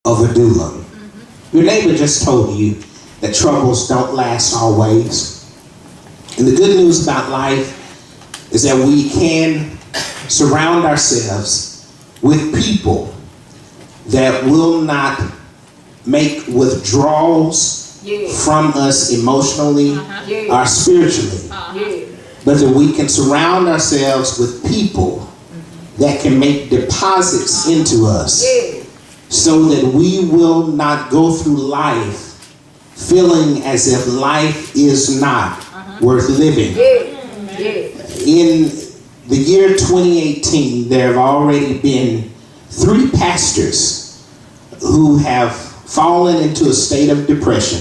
of Adullam. Your neighbor just told you that troubles don't last always. And the good news about life is that we can surround ourselves with people that will not make withdrawals from us emotionally or spiritually, but that we can surround ourselves with people that can make deposits into us so that we will not go through life feeling as if life is not worth living. In the year 2018, there have already been 3 pastors who have fallen into a state of depression.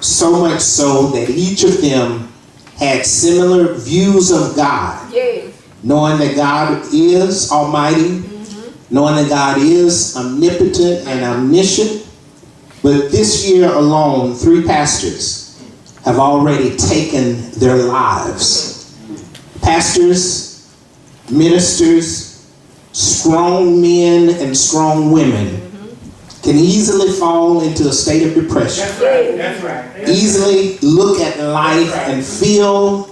So much so that each of them had similar views of God. Knowing that God is almighty, knowing that God is omnipotent and omniscient. But this year alone, 3 pastors have already taken their lives. Pastors, ministers, strong men and strong women can easily fall into a state of depression. That's right. Easily look at life and feel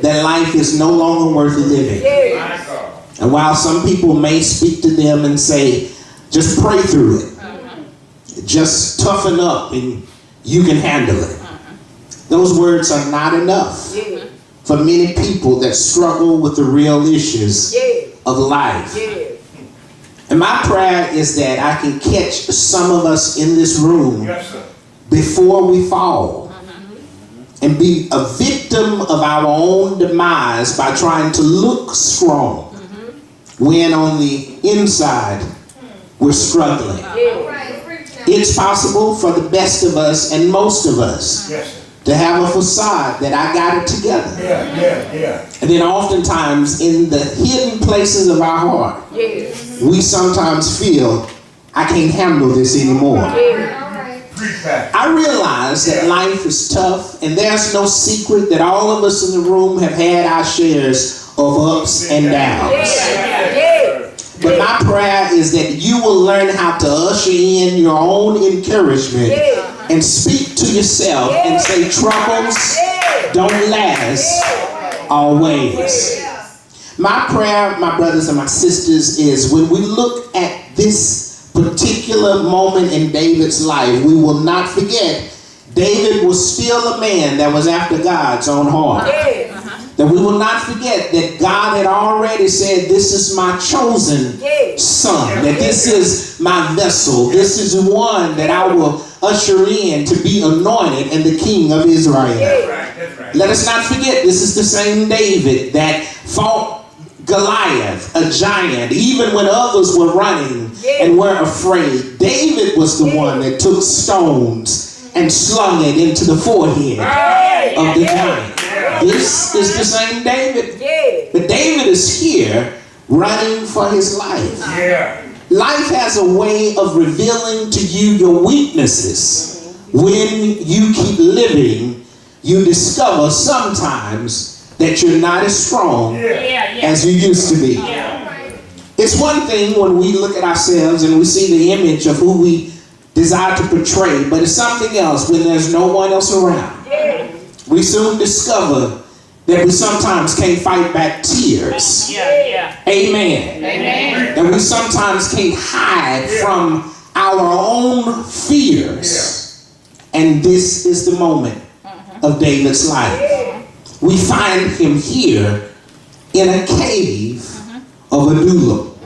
that life is no longer worth living. And while some people may speak to them and say, just pray through it, just toughen up and you can handle it, those words are not enough for many people that struggle with the real issues of life. And my prayer is that I can catch some of us in this room before we fall and be a victim of our own demise by trying to look strong when on the inside we're struggling. It's possible for the best of us and most of us to have a facade that I got it together. And then oftentimes in the hidden places of our heart, we sometimes feel, I can't handle this anymore. I realize that life is tough, and there's no secret that all of us in the room have had our shares of ups and downs. But my prayer is that you will learn how to usher in your own encouragement and speak to yourself and say, troubles don't last always. My prayer, my brothers and my sisters, is when we look at this particular moment in David's life, we will not forget David was still a man that was after God's own heart. That we will not forget that God had already said, this is my chosen son, that this is my vessel, this is one that I will usher in to be anointed and the king of Israel. Let us not forget, this is the same David that fought Goliath, a giant, even when others were running and were afraid. David was the one that took stones and slung it into the forehead of the giant. This is the same David. But David is here running for his life. Life has a way of revealing to you your weaknesses. When you keep living, you discover sometimes that you're not as strong as you used to be. It's one thing when we look at ourselves and we see the image of who we desire to portray, but it's something else when there's no one else around. We soon discover that we sometimes can't fight back tears. Amen. That we sometimes can't hide from our own fears. And this is the moment of David's life. We find him here in a cave of Adullam.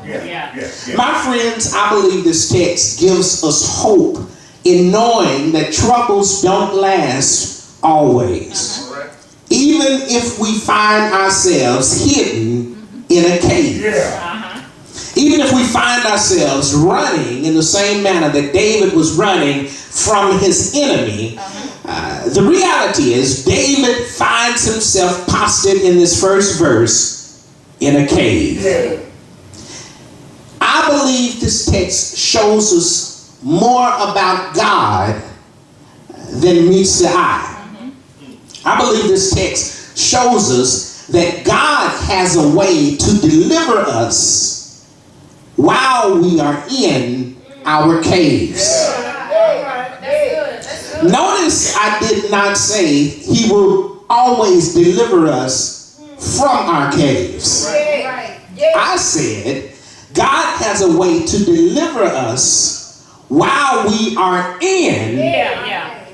My friends, I believe this text gives us hope in knowing that troubles don't last always. Even if we find ourselves hidden in a cave. Even if we find ourselves running in the same manner that David was running from his enemy, the reality is David finds himself posted in this first verse in a cave. I believe this text shows us more about God than meets the eye. I believe this text shows us that God has a way to deliver us while we are in our caves. Notice I did not say he will always deliver us from our caves. I said God has a way to deliver us while we are in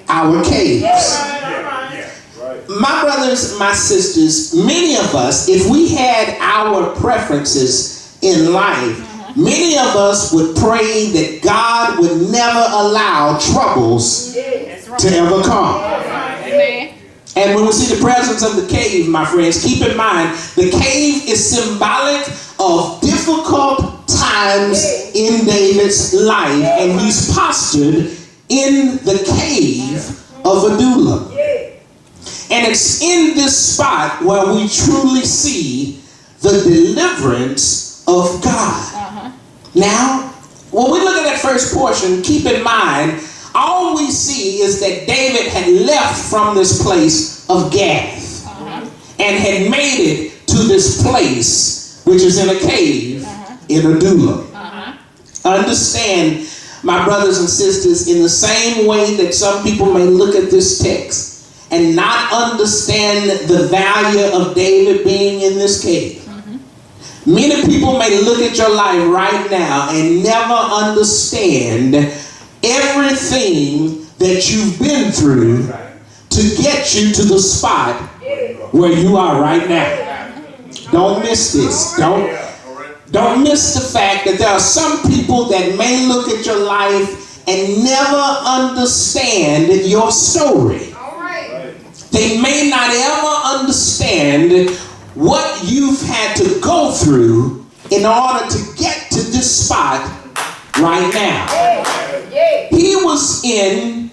our caves. My brothers, my sisters, many of us, if we had our preferences in life, many of us would pray that God would never allow troubles to ever come. And when we see the presence of the cave, my friends, keep in mind, the cave is symbolic of difficult times in David's life, and he's postured in the cave of Adullam. And it's in this spot where we truly see the deliverance of God. Now, when we look at that first portion, keep in mind, all we see is that David had left from this place of Gath and had made it to this place, which is in a cave in Adullam. Understand, my brothers and sisters, in the same way that some people may look at this text and not understand the value of David being in this cave. Many people may look at your life right now and never understand everything that you've been through to get you to the spot where you are right now. Don't miss this. Don't miss the fact that there are some people that may look at your life and never understand your story. They may not ever understand what you've had to go through in order to get to this spot right now. He was in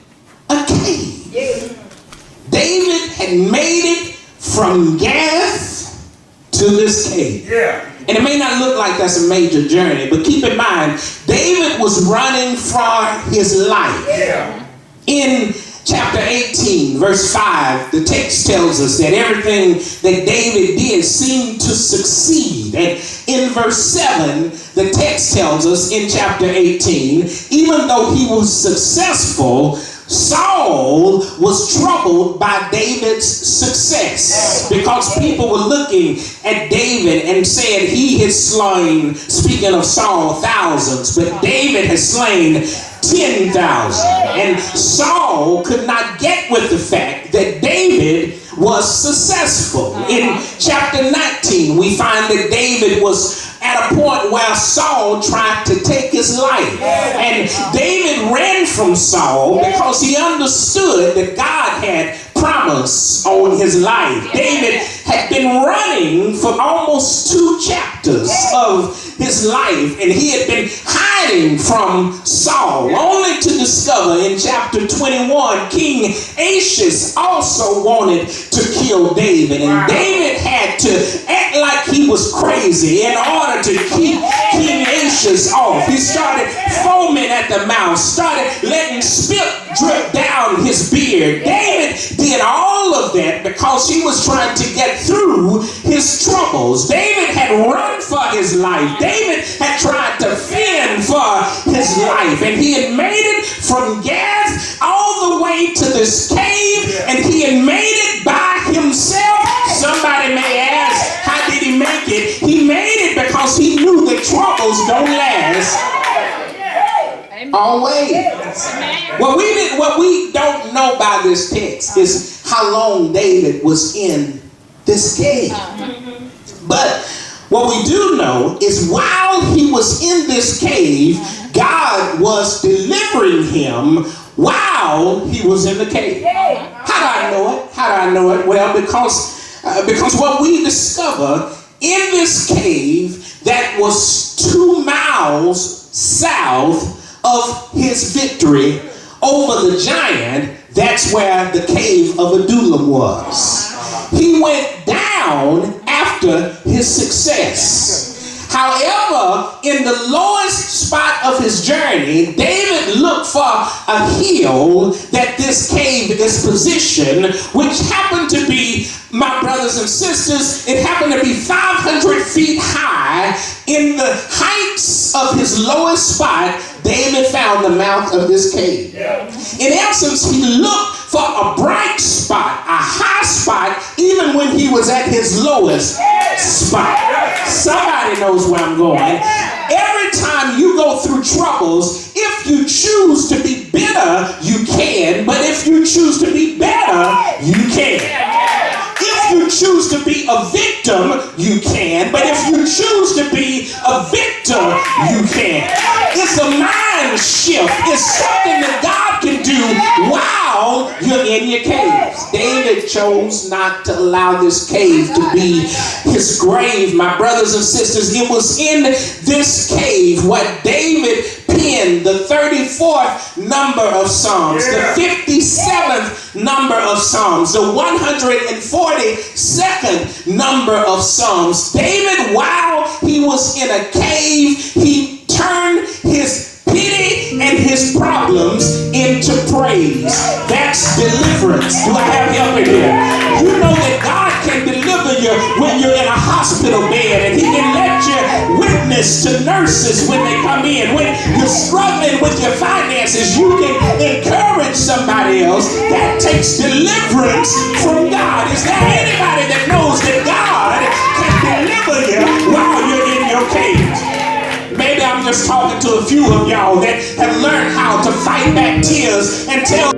a cave. David had made it from Gath to this cave. And it may not look like that's a major journey, but keep in mind, David was running for his life. In chapter 18, verse 5, the text tells us that everything that David did seemed to succeed. And in verse 7, the text tells us in chapter 18, even though he was successful, Saul was troubled by David's success because people were looking at David and said he had slain, speaking of Saul, thousands, but David has slain 10,000. And Saul could not get with the fact that David was successful. In chapter 19, we find that David was at a point where Saul tried to take his life. And David ran from Saul because he understood that God had promise on his life. David had been running for almost 2 chapters of his life, and he had been hiding from Saul, only to discover in chapter 21, King Achish also wanted to kill David, and David had to act like he was crazy in order to keep King Achish off. He started foaming at the mouth, started letting spit drip down his beard. David did all of that because he was trying to get through his troubles. David had run for his life. David had tried to fend for his life, and he had made it from Gath all the way to this cave, and he had made it by himself. Somebody may ask, how did he make it? He made it because he knew that troubles don't last always. What we don't know by this text is how long David was in this cave. But what we do know is while he was in this cave, God was delivering him while he was in the cave. How do I know it? How do I know it? Well, because what we discover in this cave that was 2 miles south of his victory over the giant, that's where the cave of Adullam was. He went down after his success. However, in the lowest spot of his journey, David looked for a hill that this cave is positioned, which happened to be, my brothers and sisters, it happened to be 500 feet high. In the heights of his lowest spot, David found the mouth of this cave. In essence, he looked for a bright spot, a high spot, even when he was at his lowest spot. Somebody knows where I'm going. Every time you go through troubles, if you choose to be bitter, you can. But if you choose to be better, you can. If you choose to be a victim, you can. But if you choose to be a victor, you can. It's a mind shift. It's something that God can do while you're in your caves. David chose not to allow this cave to be his grave, my brothers and sisters. It was in this cave what David penned the 34th number of Psalms, the 57th number of Psalms, the 142nd number of Psalms. David, while he was in a cave, he turned his pity and his problems into praise. That's deliverance. Do I have help in here? You know that God can deliver you when you're in a hospital bed, and he can let you witness to nurses when they come in. When you're struggling with your finances, you can encourage somebody else. That takes deliverance from God. Is there anybody that knows that God can deliver you while you're in your cage? Maybe I'm just talking to a few of y'all that have learned how to fight back tears and tell